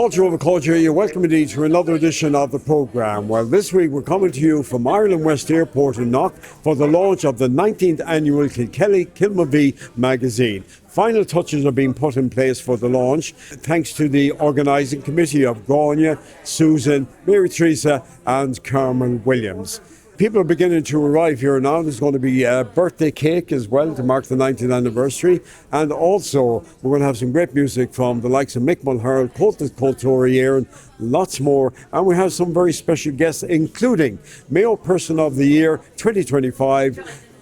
Culture over culture, you're welcome indeed to another edition of the programme. Well, this week we're coming to you from Ireland West Airport in Knock for the launch of the 19th annual Kilkelly Kilmovee Magazine. Final touches are being put in place for the launch, thanks to the organising committee of Grania, Susan, Mary Teresa and Carmel Williams. People are beginning to arrive here now. There's going to be a birthday cake as well to mark the 90th anniversary. And also, we're going to have some great music from the likes of Mick Mulhern, Coltis Coltorier, and lots more. And we have some very special guests, including Mayo Person of the Year 2025,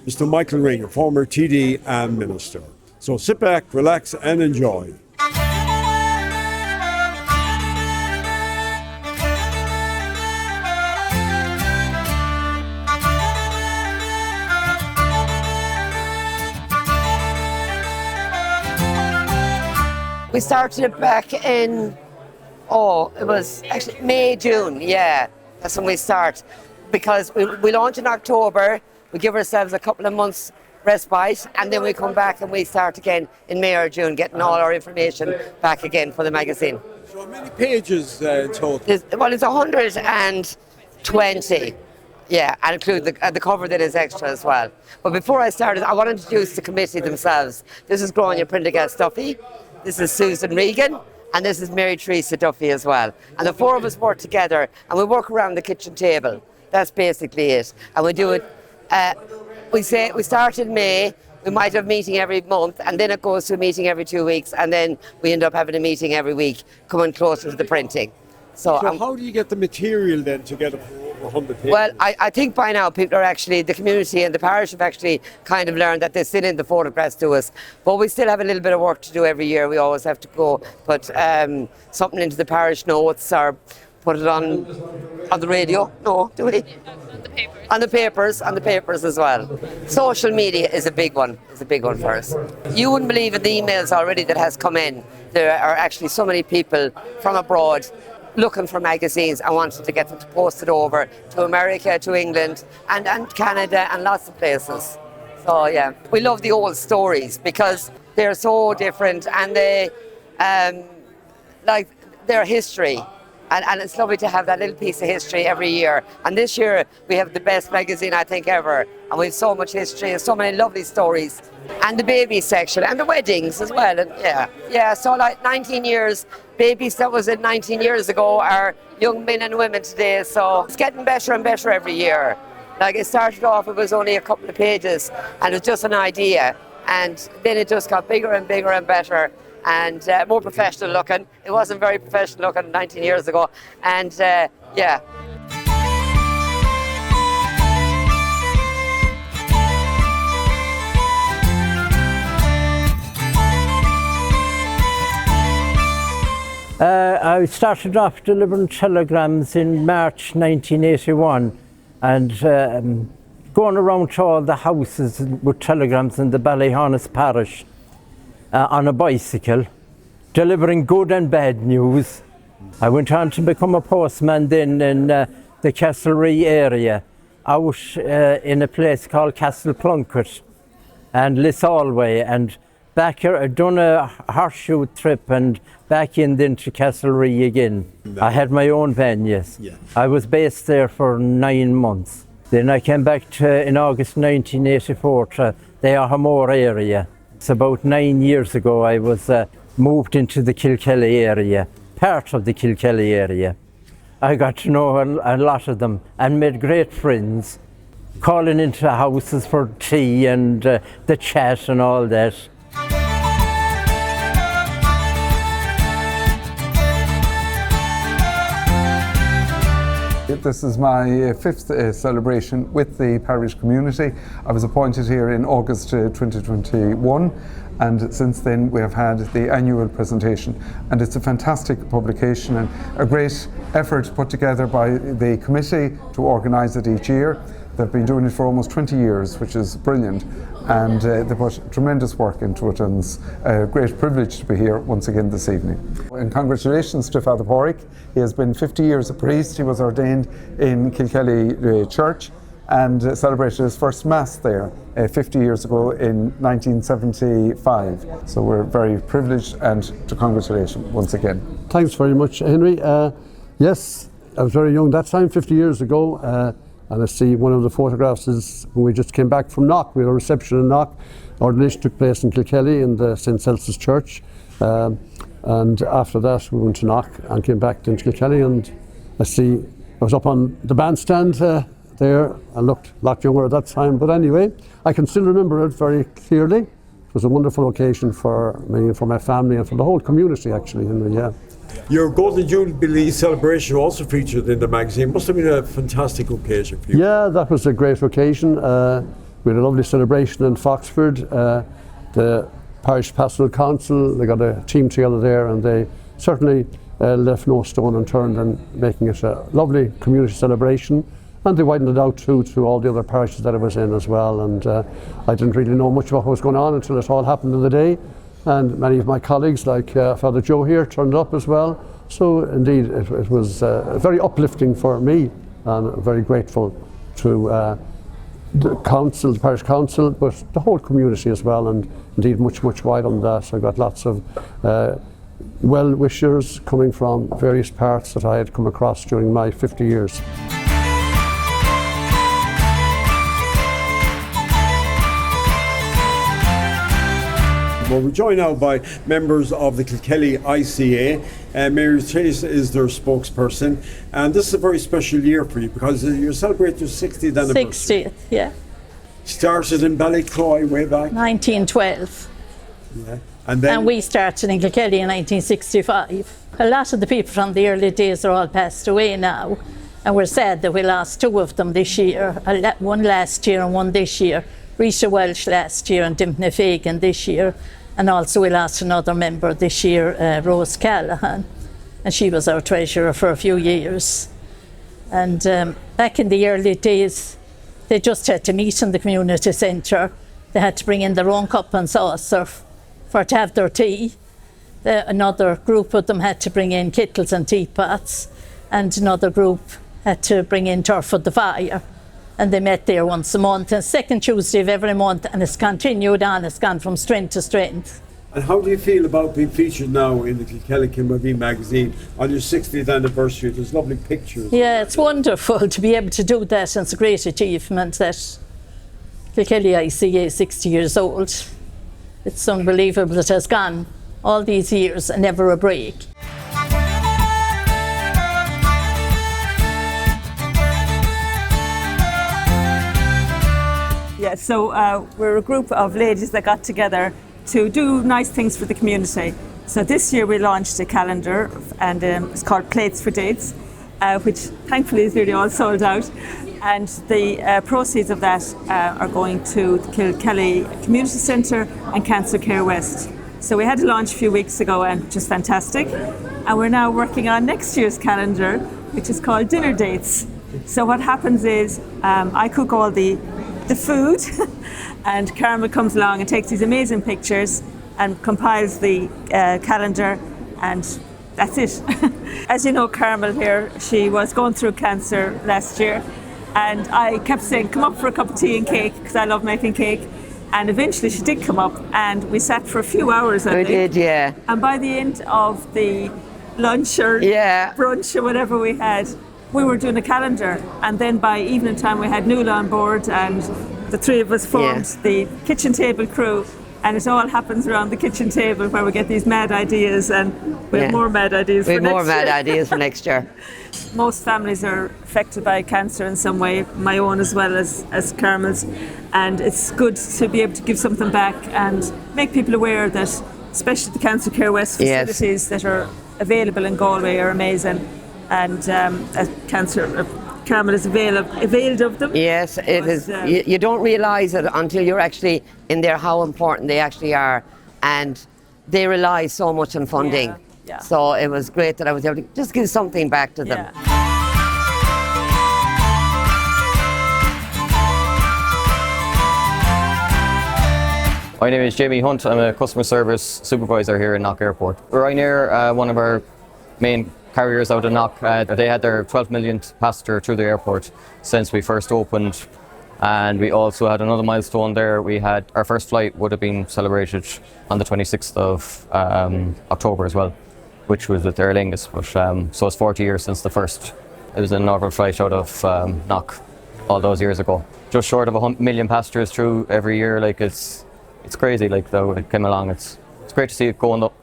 Mr. Michael Ring, a former TD and Minister. So sit back, relax, and enjoy. We started it back in, it was actually May, June, yeah. That's when we start. Because we launch in October, we give ourselves a couple of months respite, and then we come back and we start again in May or June, getting all our information back again for the magazine. So how many pages in total? It's 120. Yeah, and include the cover that is extra as well. But before I started, I want to introduce the committee themselves. This is Grania Prendergast Duffy. This is Susan Regan, and this is Mary Teresa Duffy as well. And the four of us work together, and we work around the kitchen table. That's basically it. And we do it, we start in May, we might have a meeting every month, and then it goes to a meeting every 2 weeks, and then we end up having a meeting every week, coming closer to the printing. So how do you get the material then together for over 100 pages? Well, I think by now people are actually, the community and the parish have actually kind of learned that they send in the photographs to us. But we still have a little bit of work to do every year. We always have to go put something into the parish notes or put it on the radio. No, do we? On the papers as well. Social media is a big one. For us. You wouldn't believe in the emails already that has come in. There are actually so many people from abroad looking for magazines and wanting to get them to post it over to America, to England and Canada and lots of places. So yeah, we love the old stories because they're so different and they like their history. And it's lovely to have that little piece of history every year. And this year we have the best magazine I think ever. And we have so much history and so many lovely stories. And the baby section and the weddings as well. And yeah. So like 19 years, babies that was in 19 years ago are young men and women today. So it's getting better and better every year. Like it started off, it was only a couple of pages and it was just an idea. And then it just got bigger and bigger and better. And more professional looking. It wasn't very professional looking 19 years ago. And yeah. I started off delivering telegrams in March 1981 and going around to all the houses with telegrams in the Ballyhonus parish. On a bicycle, delivering good and bad news. I went on to become a postman then in the Castlereagh area, out in a place called Castle Plunkett and Lissalway, and back here I'd done a horseshoe trip and back in then to Castlereagh again. I had my own van, yes. Yeah. I was based there for 9 months. Then I came back in August 1984 to the Ahamore area. It's about 9 years ago I was moved into the Kilkelly area, part of the Kilkelly area. I got to know a lot of them and made great friends, calling into houses for tea and the chat and all that. This is my fifth celebration with the parish community. I was appointed here in August 2021 and since then we have had the annual presentation, and it's a fantastic publication and a great effort put together by the committee to organise it each year. They've been doing it for almost 20 years, which is brilliant, and they put tremendous work into it, and it's a great privilege to be here once again this evening. And congratulations to Father Porrick. He has been 50 years a priest. He was ordained in Kilkelly Church, and celebrated his first Mass there 50 years ago in 1975. So we're very privileged, and to congratulate him once again. Thanks very much, Henry. Yes, I was very young that time, 50 years ago, and I see one of the photographs is when we just came back from Knock. We had a reception in Knock. Ordination took place in Kilkelly in the St. Celsus Church, and after that we went to Knock and came back to Kilkelly, and I was up on the bandstand there. I looked a lot younger at that time, but anyway, I can still remember it very clearly. It was a wonderful occasion for me and for my family and for the whole community, actually, Henry, yeah. Your Golden Jubilee celebration also featured in the magazine. Must have been a fantastic occasion for you. Yeah, that was a great occasion. We had a lovely celebration in Foxford. The Parish Pastoral Council, they got a team together there, and they certainly left no stone unturned in making it a lovely community celebration. And they widened it out too to all the other parishes that it was in as well. And I didn't really know much about what was going on until it all happened in the day. And many of my colleagues, like Father Joe here, turned up as well. So indeed, it was very uplifting for me, and very grateful to the council, the parish council, but the whole community as well, and indeed much wider than that. I got lots of well-wishers coming from various parts that I had come across during my 50 years. Well, we're joined now by members of the Kilkelly ICA. Mary Chase is their spokesperson, and this is a very special year for you because you're celebrating your 60th anniversary. 60th, yeah. Started in Ballycroy way back. 1912. Yeah. And we started in Kilkelly in 1965. A lot of the people from the early days are all passed away now, and we're sad that we lost two of them this year. One last year and one this year. Risha Welsh last year and Dimna Fagan this year. And also we lost another member this year, Rose Callahan, and she was our treasurer for a few years. And back in the early days, they just had to meet in the community centre. They had to bring in their own cup and saucer to have their tea. Another group of them had to bring in kettles and teapots, and another group had to bring in turf for the fire. And they met there once a month, and second Tuesday of every month, and it's continued on. It's gone from strength to strength. And how do you feel about being featured now in the Kilkelly Kilmovee magazine on your 60th anniversary? There's lovely pictures. Yeah, it's wonderful to be able to do that, and it's a great achievement that Kilkelly ICA is 60 years old. It's unbelievable. It has gone all these years and never a break. Yeah, so we're a group of ladies that got together to do nice things for the community. So this year we launched a calendar, and it's called Plates for Dates, which thankfully is nearly all sold out. And the proceeds of that are going to the Kilkelly Community Centre and Cancer Care West. So we had a launch a few weeks ago, and which is fantastic. And we're now working on next year's calendar, which is called Dinner Dates. So what happens is I cook all the food and Carmel comes along and takes these amazing pictures and compiles the calendar, and that's it. As you know, Carmel here, she was going through cancer last year, and I kept saying, come up for a cup of tea and cake, because I love making cake. And eventually she did come up, and we sat for a few hours, I think. We did, yeah. And by the end of the lunch or brunch or whatever we had, we were doing a calendar, and then by evening time we had Nuala on board, and the three of us formed the kitchen table crew, and it all happens around the kitchen table where we get these mad ideas, and we have more mad ideas for next year. We have more mad ideas for next year. Most families are affected by cancer in some way, my own as well as Carmel's, and it's good to be able to give something back and make people aware that, especially the Cancer Care West facilities that are available in Galway are amazing. And Carmel is availed of them. Yes, it is. You don't realise it until you're actually in there how important they actually are, and they rely so much on funding. Yeah. So it was great that I was able to just give something back to them. Yeah. My name is Jamie Hunt. I'm a customer service supervisor here in Knock Airport. We're right near one of our main carriers out of Knock. They had their 12 millionth passenger through the airport since we first opened. And we also had another milestone there. We had our first flight would have been celebrated on the 26th of October as well, which was with Aer Lingus. But so it's 40 years since the first. It was a normal flight out of Knock all those years ago. Just short of 1 million passengers through every year. Like it's crazy. Like though it came along, it's great to see it going up.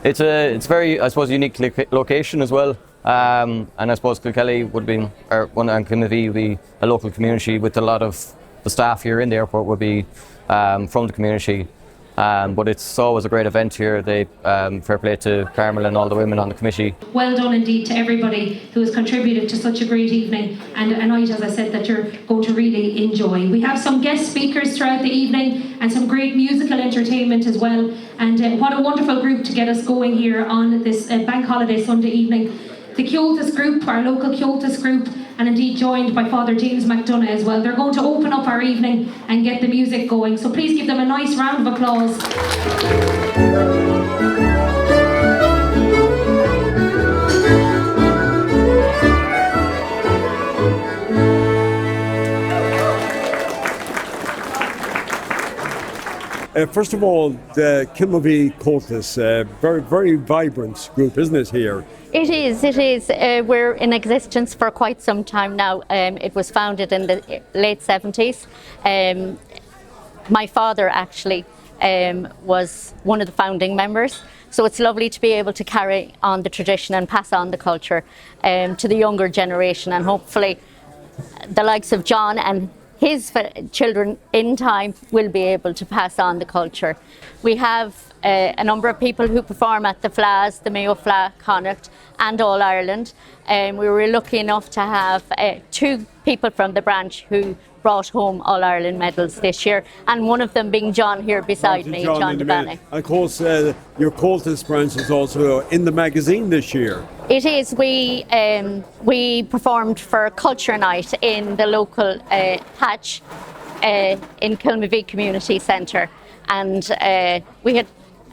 It's very, I suppose, unique location as well. And I suppose Kilkelly would have been, and Kilmovee would be a local community with a lot of the staff here in the airport would be from the community. But it's always a great event here. They fair play to Carmel and all the women on the committee. Well done indeed to everybody who has contributed to such a great evening and a night, as I said, that you're going to really enjoy. We have some guest speakers throughout the evening and some great musical entertainment as well. And what a wonderful group to get us going here on this Bank Holiday Sunday evening. The Cultus group, our local Cultus group, and indeed joined by Father James McDonough as well. They're going to open up our evening and get the music going. So please give them a nice round of applause. First of all, the Kilmovee Cultus, very, very vibrant group, isn't it, here? It is. We're in existence for quite some time now. It was founded in the late 70s. My father actually was one of the founding members. So it's lovely to be able to carry on the tradition and pass on the culture to the younger generation, and hopefully the likes of John and his children in time will be able to pass on the culture. We have a number of people who perform at the Flas, the Mayo Fla, Connacht and All Ireland. We were lucky enough to have 2 people from the branch who brought home All Ireland medals this year, and one of them being John here beside me, John DeBanny. Of course, your Cultus branch is also in the magazine this year. It is. We performed for Culture Night in the local patch in Kilmovee Community Centre, and we had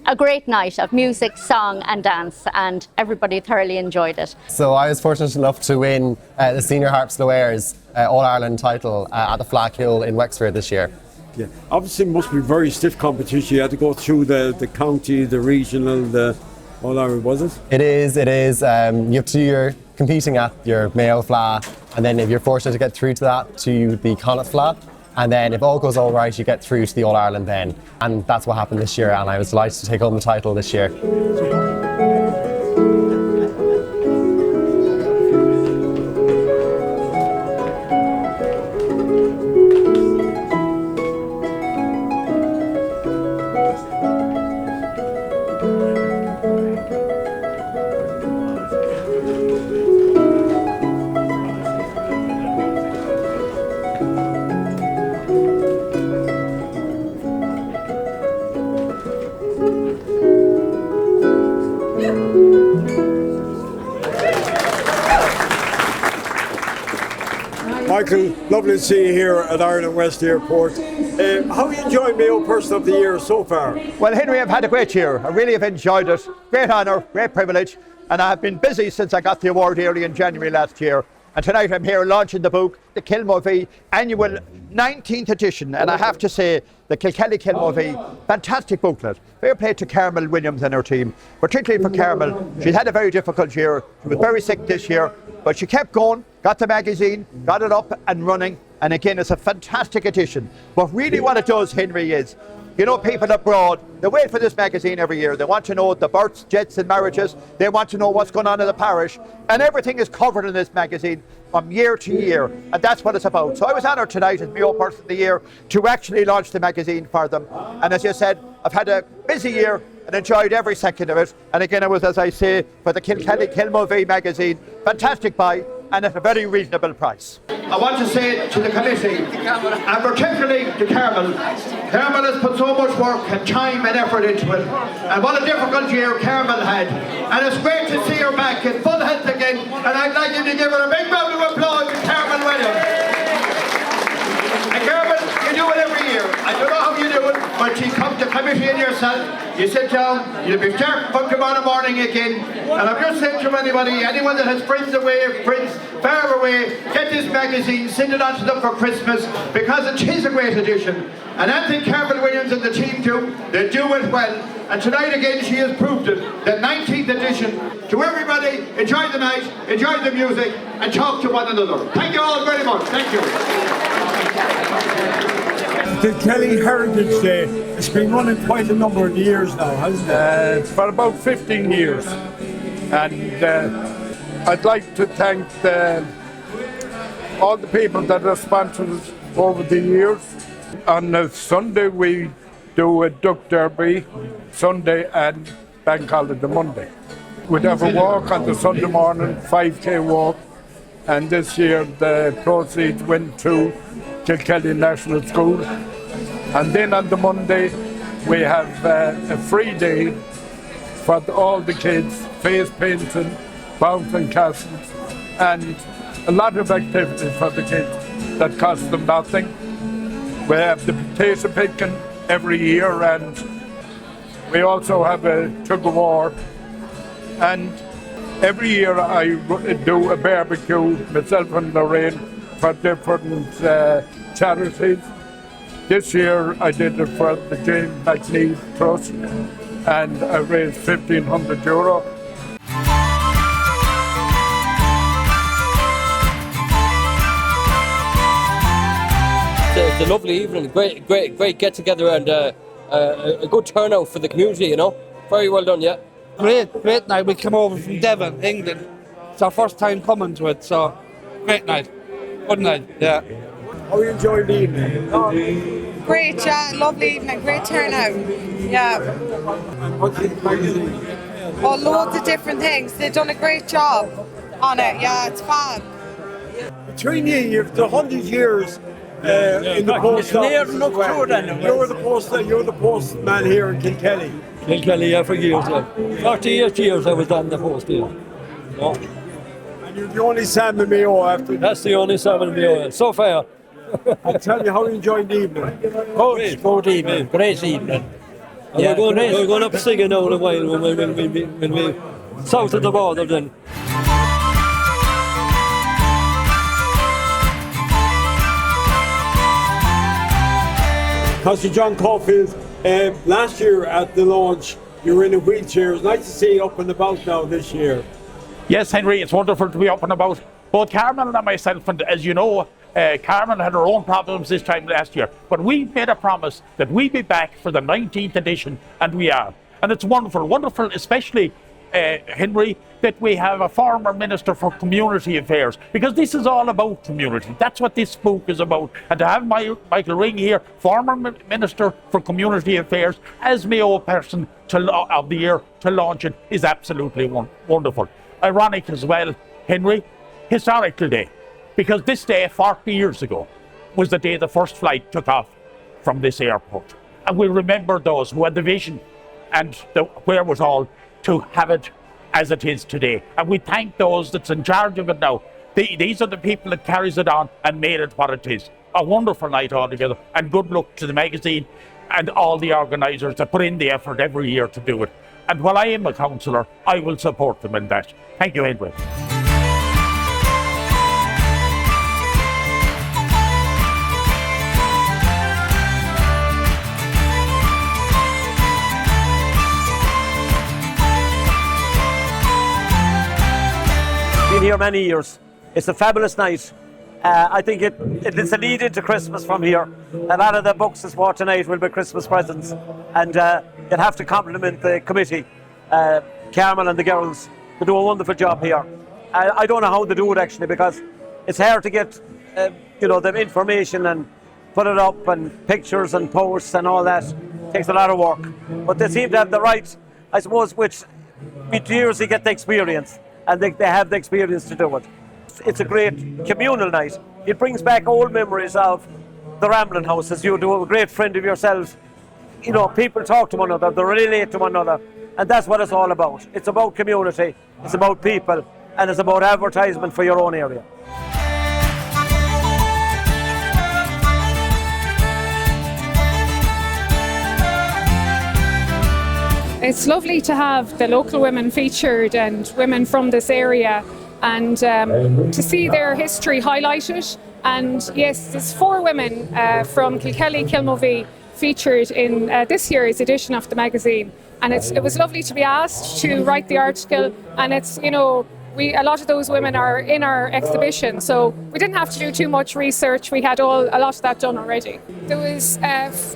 a great night of music, song and dance, and everybody thoroughly enjoyed it. So I was fortunate enough to win the Senior Harps Loairs All-Ireland title at the Flack Hill in Wexford this year. Yeah, obviously it must be very stiff competition. You had to go through the county, the regional, the All-Ireland, was it? It is. You have to do your competing at your Mayo Fla, and then if you're fortunate to get through to that, to the Connacht Fla. And then if all goes all right, you get through to the All-Ireland then. And that's what happened this year, and I was delighted to take home the title this year. Michael, lovely to see you here at Ireland West Airport. How are you enjoying Mayo Person of the Year so far? Well, Henry, I've had a great year. I really have enjoyed it. Great honour, great privilege, and I have been busy since I got the award early in January last year. And tonight I'm here launching the book, the Kilmovee Annual 19th edition. And I have to say, the Kilkelly Kilmovee, fantastic booklet. Fair play to Carmel Williams and her team, particularly for Carmel. She's had a very difficult year. She was very sick this year, but she kept going, got the magazine, got it up and running. And again, it's a fantastic edition. But really what it does, Henry, is, you know, people abroad, they wait for this magazine every year. They want to know the births, deaths and marriages. They want to know what's going on in the parish. And everything is covered in this magazine from year to year. And that's what it's about. So I was honoured tonight as Mayo Person of the Year to actually launch the magazine for them. And as you said, I've had a busy year and enjoyed every second of it. And again, it was, as I say, for the Kilkelly Kilmovee magazine. Fantastic buy and at a very reasonable price. I want to say to the committee, and particularly to Carmel, Carmel has put so much work and time and effort into it, and what a difficult year Carmel had, and it's great to see her back in full health again, and I'd like you to give her a big round of applause to Carmel Williams. And Carmel, you do it every year. I don't know how you do it, but she comes to commission Katie and yourself, you sit down, you'll be sharp for tomorrow morning again. And I've just said to anyone that has friends away, friends far away, get this magazine, send it on to them for Christmas, because it is a great edition. And Anthony Carmel Williams and the team too, they do it well. And tonight again she has proved it, the 19th edition. To everybody, enjoy the night, enjoy the music, and talk to one another. Thank you all very much. Thank you. The Kilkelly Heritage Day, it's been running quite a number of years now, hasn't it? For about 15 years. And I'd like to thank all the people that have sponsored us over the years. On a Sunday we do a duck derby, Sunday and bank holiday Monday. We'd have a walk on the Sunday morning, 5k walk, and this year the proceeds went to Kilkelly National School. And then on the Monday we have a free day for all the kids, face painting, bouncing castles, and a lot of activities for the kids that cost them nothing. We have the potato picking every year, and we also have a tug of war. And every year I do a barbecue, myself and Lorraine, for different charities. This year I did it for the James McNeil Trust, and I raised €1,500. It's a lovely evening, great get together, and a good turnout for the community, you know. Very well done, yeah. Great night. We came over from Devon, England. It's our first time coming to it, so great night. Good night, yeah. How are you enjoying the evening? Great, yeah, lovely evening, great turnout. Yeah. What's in the magazine? Oh, loads of different things. They've done a great job on it, yeah, it's fun. Between you, you've the 100 years in the post office. You're the postman here in Kilkelly. Kilkelly, yeah, for years, yeah. 48 years I was on the post, yeah. And you're the only Sam and Mayo after. That's the only Sam and Mayo, so far. And tell me how you enjoyed the evening. Good evening, great evening. Yeah, we're going up singing now in a while when we south of the border then. Councillor John Caulfield, last year at the launch you were in a wheelchair. It's nice to see you up and about now this year. Yes, Henry, it's wonderful to be up and about. Both Carmel and myself, and as you know, Carmel had her own problems this time last year, but we made a promise that we'd be back for the 19th edition, and we are. And it's wonderful, especially, Henry, that we have a former Minister for Community Affairs, because this is all about community. That's what this book is about. And to have Michael Ring here, former Minister for Community Affairs, as Mayo person of the year to launch it, is absolutely wonderful. Ironic as well, Henry, historical day, because this day 40 years ago was the day the first flight took off from this airport. And we remember those who had the vision and the wherewithal to have it as it is today. And we thank those that's in charge of it now. These are the people that carries it on and made it what it is. A wonderful night altogether, and good luck to the magazine and all the organisers that put in the effort every year to do it. And while I am a councillor, I will support them in that. Thank you, Edwin. Been here many years. It's a fabulous night. I think it's a lead into Christmas from here. A lot of the books this war tonight will be Christmas presents, and you'll have to compliment the committee, Carmel and the girls. They do a wonderful job here. I don't know how they do it actually, because it's hard to get the information and put it up, and pictures and posts and all that. It takes a lot of work, but they seem to have the right, I suppose, which with years they get the experience, and they have the experience to do it. It's a great communal night. It brings back old memories of the Ramblin' House, as you do, a great friend of yourself. You know, people talk to one another, they relate to one another, and that's what it's all about. It's about community, it's about people, and it's about advertisement for your own area. It's lovely to have the local women featured and women from this area, and to see their history highlighted. And yes, there's 4 women from Kilkelly Kilmovee featured in this year's edition of the magazine, and it was lovely to be asked to write the article. And it's, you know, a lot of those women are in our exhibition, so we didn't have to do too much research. We had a lot of that done already. There was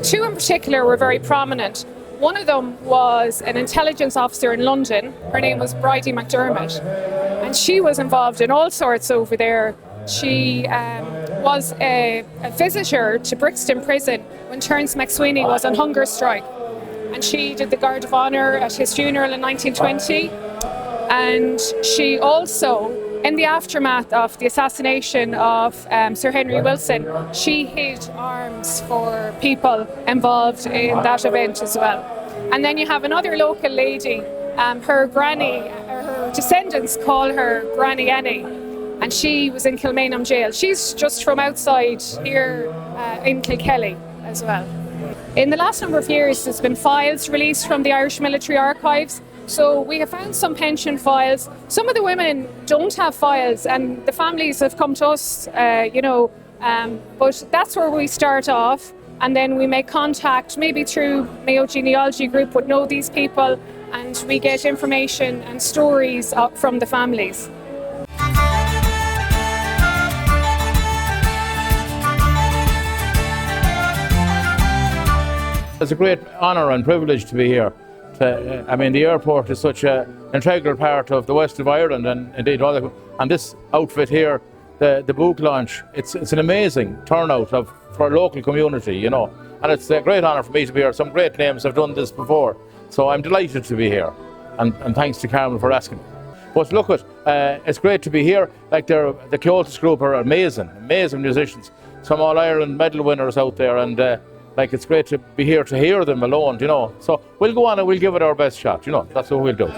2 in particular were very prominent. One of them was an intelligence officer in London. Her name was Bridie McDermott, and she was involved in all sorts over there. She was a visitor to Brixton Prison when Terence McSweeney was on hunger strike, and she did the Guard of Honour at his funeral in 1920. And she also, in the aftermath of the assassination of Sir Henry Wilson, she hid arms for people involved in that event as well. And then you have another local lady, her granny, her descendants call her Granny Annie, and she was in Kilmainham jail. She's just from outside here in Kilkelly as well. In the last number of years, there's been files released from the Irish Military Archives. So we have found some pension files. Some of the women don't have files, and the families have come to us, but that's where we start off. And then we make contact, maybe through Mayo Genealogy Group would know these people, and we get information and stories from the families. It's a great honour and privilege to be here. I mean, the airport is such an integral part of the west of Ireland, and indeed and this outfit here, the book launch, it's an amazing turnout for a local community, you know, and it's a great honour for me to be here. Some great names have done this before, so I'm delighted to be here, and thanks to Carmen for asking me. But look, it's great to be here. Like the Kyotis group are amazing musicians, some All-Ireland medal winners out there, and it's great to be here to hear them alone, you know. So we'll go on and we'll give it our best shot, you know. That's what we'll do.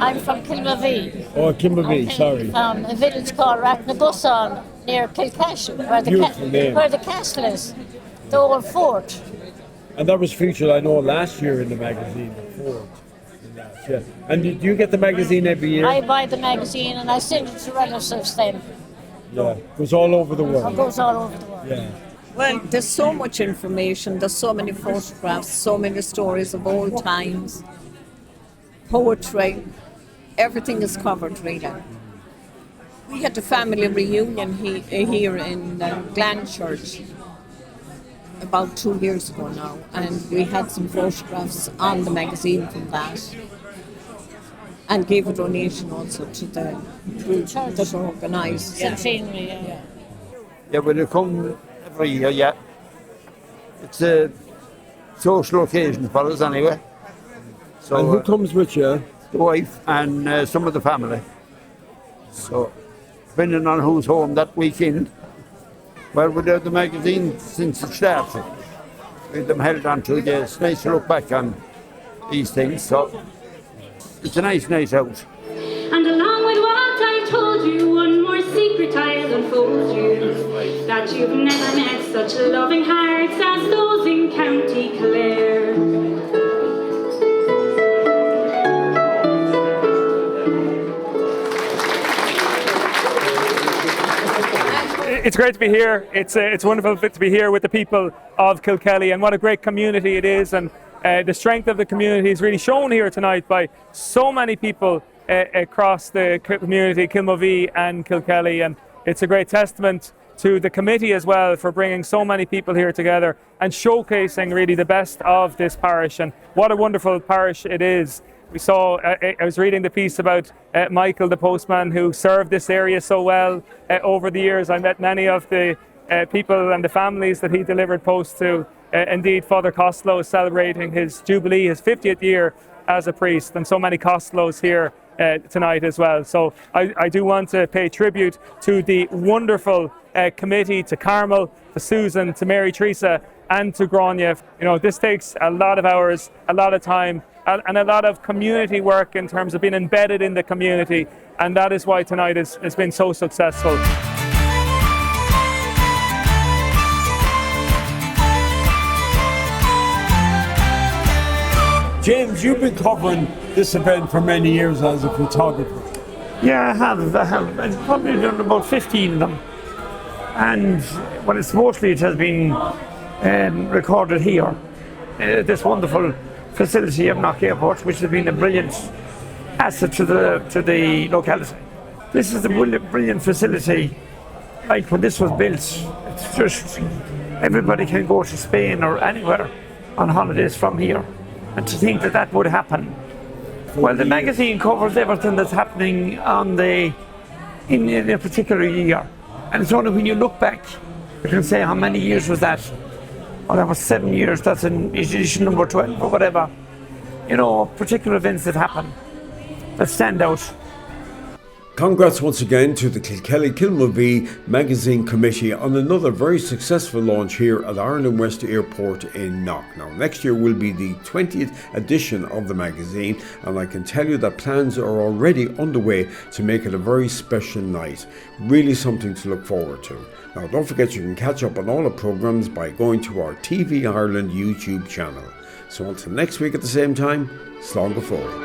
I'm from Kilmovee. Oh, Kilmovee, sorry. From a village called Rathnagusan near Kilcastle, where the castle is, the old fort. And that was featured, I know, last year in the magazine, the fort. Yeah. And do you get the magazine every year? I buy the magazine and I send it to relatives then. Yeah, it goes all over the world. It goes all over the world. Yeah. Well, there's so much information, there's so many photographs, so many stories of old times, poetry. Everything is covered, really. We had a family reunion here in Glen Church about 2 years ago now, and we had some photographs on the magazine from that, and gave a donation also to the group that organised. Yeah, well, they come every year, yeah. It's a social occasion for us anyway. So, and who comes with you? The wife and some of the family. So, depending on who's home that weekend, well, we've had the magazine since it started. We've them held on to it. It's nice to look back on these things, so it's a nice night out. And along with what I told you, one more secret I'll unfold you, that you've never met such loving hearts as those in County Clare. It's great to be here. It's wonderful to be here with the people of Kilkelly, and what a great community it is. And the strength of the community is really shown here tonight by so many people across the community, Kilmovee and Kilkelly. And it's a great testament to the committee as well for bringing so many people here together and showcasing really the best of this parish. And what a wonderful parish it is. We saw, I was reading the piece about Michael, the postman, who served this area so well over the years. I met many of the people and the families that he delivered post to. Indeed, Father Costello is celebrating his Jubilee, his 50th year as a priest, and so many Costellos here tonight as well. So I do want to pay tribute to the wonderful committee, to Carmel, to Susan, to Mary Teresa, and to Grania. You know, this takes a lot of hours, a lot of time, and a lot of community work in terms of being embedded in the community, and that is why tonight has been so successful. James, you've been covering this event for many years as a photographer. Yeah, I have. I've probably done about 15 of them. And well, it's mostly it has been recorded here. This wonderful facility of Knock Airport, which has been a brilliant asset to the locality. This is a brilliant facility. Like when this was built, it's just everybody can go to Spain or anywhere on holidays from here. And to think that that would happen. Well, the magazine covers everything that's happening in a particular year. And it's only when you look back, you can say how many years was that? Well, that was 7 years, that's in edition number 12 or whatever. You know, particular events that happen, that stand out. Congrats once again to the Kilkelly Kilmovee Magazine Committee on another very successful launch here at Ireland West Airport in Knock. Now, next year will be the 20th edition of the magazine, and I can tell you that plans are already underway to make it a very special night. Really something to look forward to. Now, don't forget you can catch up on all the programmes by going to our TV Ireland YouTube channel. So until next week at the same time, slán go fóill.